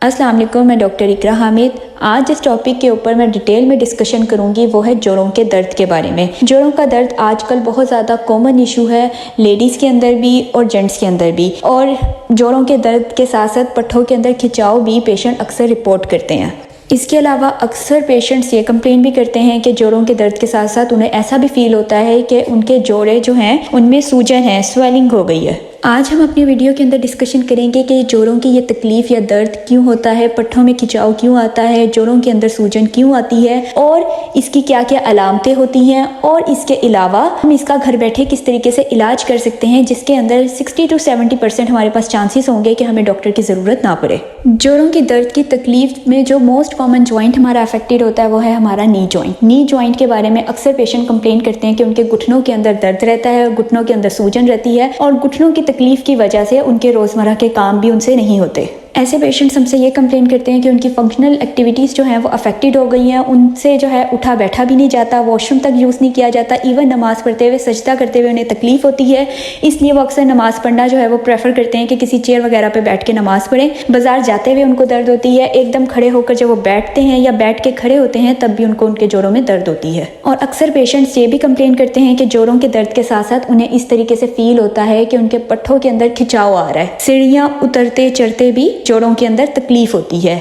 अस्सलाम वालेकुम, मैं डॉक्टर इकरा हामिद। आज जिस टॉपिक के ऊपर मैं डिटेल में डिस्कशन करूंगी वो है जोड़ों के दर्द के बारे में। जोड़ों का दर्द आजकल बहुत ज़्यादा कॉमन इशू है, लेडीज़ के अंदर भी और जेंट्स के अंदर भी। और जोड़ों के दर्द के साथ साथ पट्ठों के अंदर खिंचाव भी पेशेंट अक्सर रिपोर्ट करते हैं। इसके अलावा अक्सर पेशेंट्स ये कंप्लेन भी करते हैं कि जोड़ों के दर्द के साथ साथ उन्हें ऐसा भी फील होता है कि उनके जोड़े जो हैं उनमें सूजन है, स्वेलिंग हो गई है। आज हम अपनी वीडियो के अंदर डिस्कशन करेंगे कि जोड़ों की ये तकलीफ़ या दर्द क्यों होता है, पट्ठों में खिंचाव क्यों आता है, जोड़ों के अंदर सूजन क्यों आती है और इसकी क्या क्या अलामतें होती हैं, और इसके अलावा हम इसका घर बैठे किस तरीके से इलाज कर सकते हैं जिसके अंदर 60 to 70% हमारे पास चांसेस होंगे कि हमें डॉक्टर की ज़रूरत ना पड़े। जोड़ों की दर्द की तकलीफ में जो मोस्ट कॉमन जॉइंट हमारा अफेक्टेड होता है वो है हमारा नी जॉइंट। नी जॉइंट के बारे में अक्सर पेशेंट कंप्लेन करते हैं कि उनके घुटनों के अंदर दर्द रहता है, घुटनों के अंदर सूजन रहती है और घुटनों की तकलीफ की वजह से उनके रोज़मर्रा के काम भी उनसे नहीं होते। ऐसे पेशेंट्स हमसे ये कंप्लेन करते हैं कि उनकी फंक्शनल एक्टिविटीज़ जो हैं वो अफेक्टेड हो गई हैं, उनसे जो है उठा बैठा भी नहीं जाता, वॉशरूम तक यूज़ नहीं किया जाता, इवन नमाज़ पढ़ते हुए सजदा करते हुए उन्हें तकलीफ़ होती है। इसलिए वो अक्सर नमाज़ पढ़ना जो है वो प्रेफर करते हैं कि किसी चेयर वगैरह पे बैठ के नमाज़ पढ़ें। बाजार जाते हुए उनको दर्द होती है, एकदम खड़े होकर जब वो बैठते हैं या बैठ के खड़े होते हैं तब भी उनको उनके जोड़ों में दर्द होती है। और अक्सर पेशेंट्स ये भी कंप्लेन करते हैं कि जोड़ों के दर्द के साथ साथ उन्हें इस तरीके से फील होता है कि उनके पट्ठों के अंदर खिंचाव आ रहा है, सीढ़ियाँ उतरते चढ़ते भी जोड़ों के अंदर तकलीफ होती है।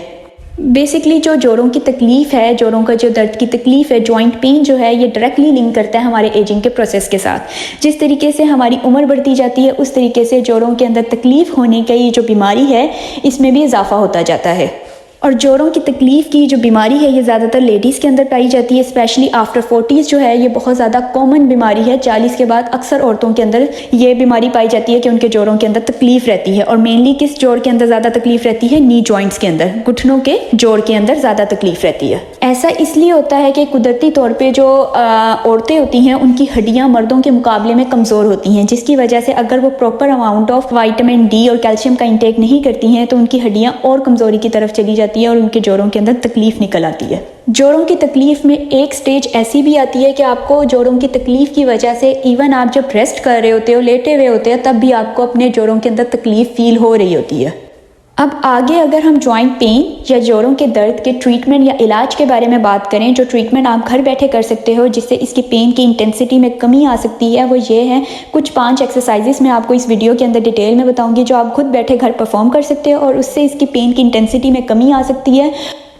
बेसिकली जो जोड़ों की तकलीफ है, जोड़ों का जो दर्द की तकलीफ है, जॉइंट पेन जो है, ये डायरेक्टली लिंक करता है हमारे एजिंग के प्रोसेस के साथ। जिस तरीके से हमारी उम्र बढ़ती जाती है उस तरीके से जोड़ों के अंदर तकलीफ होने की ये जो बीमारी है इसमें भी इजाफा होता जाता है। और जोड़ों की तकलीफ़ की जो बीमारी है ये ज़्यादातर लेडीज़ के अंदर पाई जाती है, स्पेशली आफ्टर 40s जो है ये बहुत ज़्यादा कॉमन बीमारी है। 40 के बाद अक्सर औरतों के अंदर ये बीमारी पाई जाती है कि उनके जोड़ों के अंदर तकलीफ़ रहती है। और मेनली किस जोड़ के अंदर ज़्यादा तकलीफ़ रहती है? नी जॉइंट्स के अंदर, घुटनों के जोड़ के अंदर ज़्यादा तकलीफ़ रहती है। ऐसा इसलिए होता है कि कुदरती तौर पर जो औरतें होती हैं उनकी हड्डियाँ मर्दों के मुकाबले में कमज़ोर होती हैं, जिसकी वजह से अगर वो proper amount of vitamin D और कैल्शियम का इंटेक नहीं करती हैं तो उनकी हड्डियाँ और कमज़ोरी की तरफ चली जाती है और उनके जोड़ों के अंदर तकलीफ निकल आती है। जोड़ों की तकलीफ में एक स्टेज ऐसी भी आती है कि आपको जोड़ों की तकलीफ की वजह से इवन आप जब रेस्ट कर रहे होते हो, लेटे हुए होते हो, तब भी आपको अपने जोड़ों के अंदर तकलीफ फील हो रही होती है। अब आगे अगर हम जॉइंट पेन या जोड़ों के दर्द के ट्रीटमेंट या इलाज के बारे में बात करें, जो ट्रीटमेंट आप घर बैठे कर सकते हो जिससे इसकी पेन की इंटेंसिटी में कमी आ सकती है, वो ये है कुछ 5 एक्सरसाइजेस मैं आपको इस वीडियो के अंदर डिटेल में बताऊंगी जो आप खुद बैठे घर परफॉर्म कर सकते हो और उससे इसकी पेन की इंटेंसिटी में कमी आ सकती है।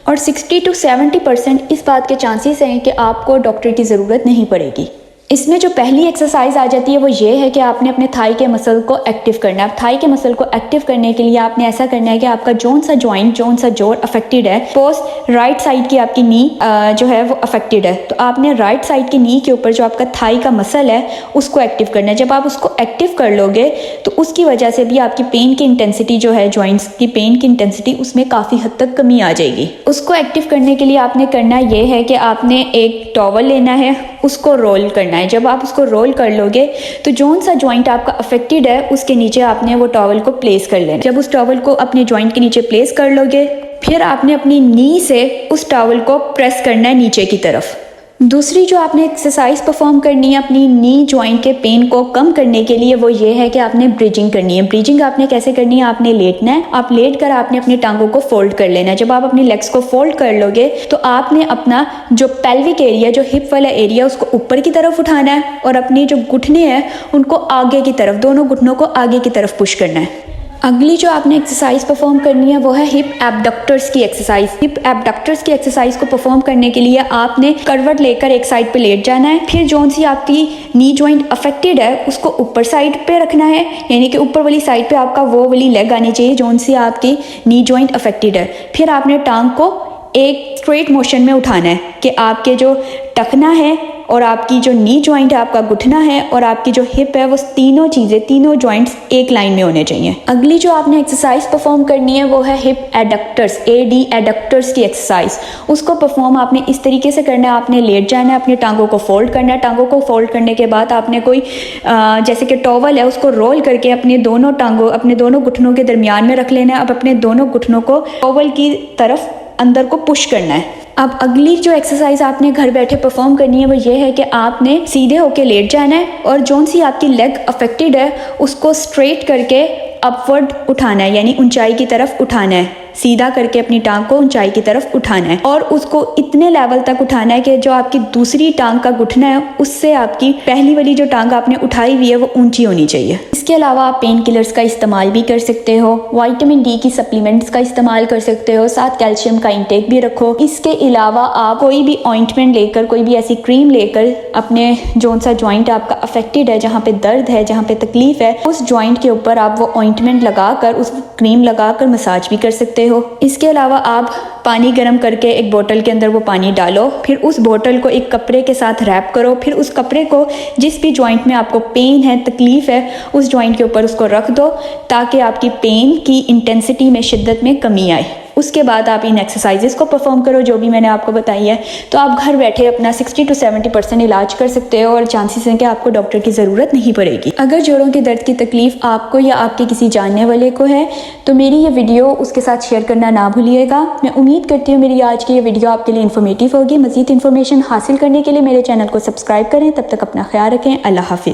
और 60 to 70% इस बात के चांसेस हैं कि आपको डॉक्टर की ज़रूरत नहीं पड़ेगी। इसमें जो पहली एक्सरसाइज आ जाती है वो ये है कि आपने अपने थाई के मसल को एक्टिव करना है। थाई के मसल को एक्टिव करने के लिए आपने ऐसा करना है कि आपका जौन सा जॉइंट, जौन सा जोड़ अफेक्टेड है, सपोज राइट साइड की आपकी नी जो है वो अफेक्टेड है, तो आपने राइट साइड की नी के ऊपर जो आपका थाई का मसल है उसको एक्टिव करना है। जब आप उसको एक्टिव कर लोगे तो उसकी वजह से भी आपकी पेन की इंटेंसिटी जो है, जॉइंट्स की पेन की इंटेंसिटी उसमें काफ़ी हद तक कमी आ जाएगी। उसको एक्टिव करने के लिए आपने करना ये है कि आपने एक टॉवल लेना है, उसको रोल करना है। जब आप उसको रोल कर लोगे तो जौन सा जॉइंट आपका अफेक्टेड है उसके नीचे आपने वो टॉवल को प्लेस कर लेना। जब उस टॉवल को अपने जॉइंट के नीचे प्लेस कर लोगे फिर आपने अपनी नी से उस टॉवल को प्रेस करना है नीचे की तरफ। दूसरी जो आपने एक्सरसाइज परफॉर्म करनी है अपनी नी जॉइंट के पेन को कम करने के लिए वो ये है कि आपने ब्रिजिंग करनी है। ब्रिजिंग आपने कैसे करनी है? आपने लेटना है, आप लेट कर आपने अपनी टांगों को फोल्ड कर लेना है। जब आप अपनी लेग्स को फोल्ड कर लोगे तो आपने अपना जो पेल्विक एरिया, जो हिप वाला एरिया, उसको ऊपर की तरफ उठाना है और अपनी जो घुटने हैं उनको आगे की तरफ, दोनों घुटनों को आगे की तरफ पुश करना है। अगली जो आपने एक्सरसाइज परफॉर्म करनी है वो है हिप एबडक्टर्स की एक्सरसाइज। हिप एबडक्टर्स की एक्सरसाइज को परफॉर्म करने के लिए आपने करवट लेकर एक साइड पे लेट जाना है। फिर जौन सी आपकी नी जॉइंट अफेक्टेड है उसको ऊपर साइड पे रखना है, यानी कि ऊपर वाली साइड पे आपका वो वाली लेग आनी चाहिए जौन सी आपकी नी जॉइंट अफेक्टेड है। फिर आपने टांग को एक स्ट्रेट मोशन में उठाना है कि आपके जो टखना है और आपकी जो नी जॉइंट है, आपका घुटना है और आपकी जो हिप है, वो तीनों चीज़ें, तीनों जॉइंट्स एक लाइन में होने चाहिए। अगली जो आपने एक्सरसाइज परफॉर्म करनी है वो है हिप एडक्टर्स, AD एडक्टर्स की एक्सरसाइज। उसको परफॉर्म आपने इस तरीके से करना है, आपने लेट जाना है, अपने टांगों को फोल्ड करना है। टांगों को फोल्ड करने के बाद आपने कोई जैसे कि टॉवल है उसको रोल करके अपने दोनों टांगों, अपने दोनों घुटनों के दरमियान में रख लेना है। अब अपने दोनों घुटनों को टॉवल की तरफ अंदर को पुश करना है। अब अगली जो एक्सरसाइज आपने घर बैठे परफॉर्म करनी है वो ये है कि आपने सीधे होके लेट जाना है और जौन सी आपकी लेग अफेक्टेड है उसको स्ट्रेट करके अपवर्ड उठाना है, यानी ऊंचाई की तरफ उठाना है। सीधा करके अपनी टांग को ऊंचाई की तरफ उठाना है और उसको इतने लेवल तक उठाना है कि जो आपकी दूसरी टांग का घुटना है उससे आपकी पहली वाली जो टांग आपने उठाई हुई है वो ऊंची होनी चाहिए। इसके अलावा आप पेन किलर्स का इस्तेमाल भी कर सकते हो, विटामिन डी की सप्लीमेंट्स का इस्तेमाल कर सकते हो, साथ कैल्शियम का इंटेक भी रखो। इसके अलावा आप कोई भी ऑइंटमेंट लेकर, कोई भी ऐसी क्रीम लेकर अपने जो सा जॉइंट आपका अफेक्टेड है, जहाँ पे दर्द है, जहाँ पे तकलीफ है, उस जॉइंट के ऊपर आप वो ऑइंटमेंट लगाकर, उस क्रीम लगाकर मसाज भी कर सकते हो। इसके अलावा आप पानी गर्म करके एक बोतल के अंदर वो पानी डालो, फिर उस बोतल को एक कपड़े के साथ रैप करो, फिर उस कपड़े को जिस भी जॉइंट में आपको पेन है, तकलीफ है, उस जॉइंट के ऊपर उसको रख दो ताकि आपकी पेन की इंटेंसिटी में, शिद्दत में कमी आए। उसके बाद आप इन एक्सरसाइजेस को परफॉर्म करो जो भी मैंने आपको बताई है, तो आप घर बैठे अपना 60 to 70% इलाज कर सकते हो और चांसेस हैं कि आपको डॉक्टर की ज़रूरत नहीं पड़ेगी। अगर जोड़ों के दर्द की तकलीफ आपको या आपके किसी जानने वाले को है तो मेरी ये वीडियो उसके साथ शेयर करना ना भूलिएगा। मैं उम्मीद करती हूँ मेरी आज की ये वीडियो आपके लिए इन्फॉर्मेटिव होगी। मज़ीद इन्फॉर्मेशन हासिल करने के लिए मेरे चैनल को सब्सक्राइब करें। तब तक अपना ख्याल रखें। अल्लाह हाफिज़।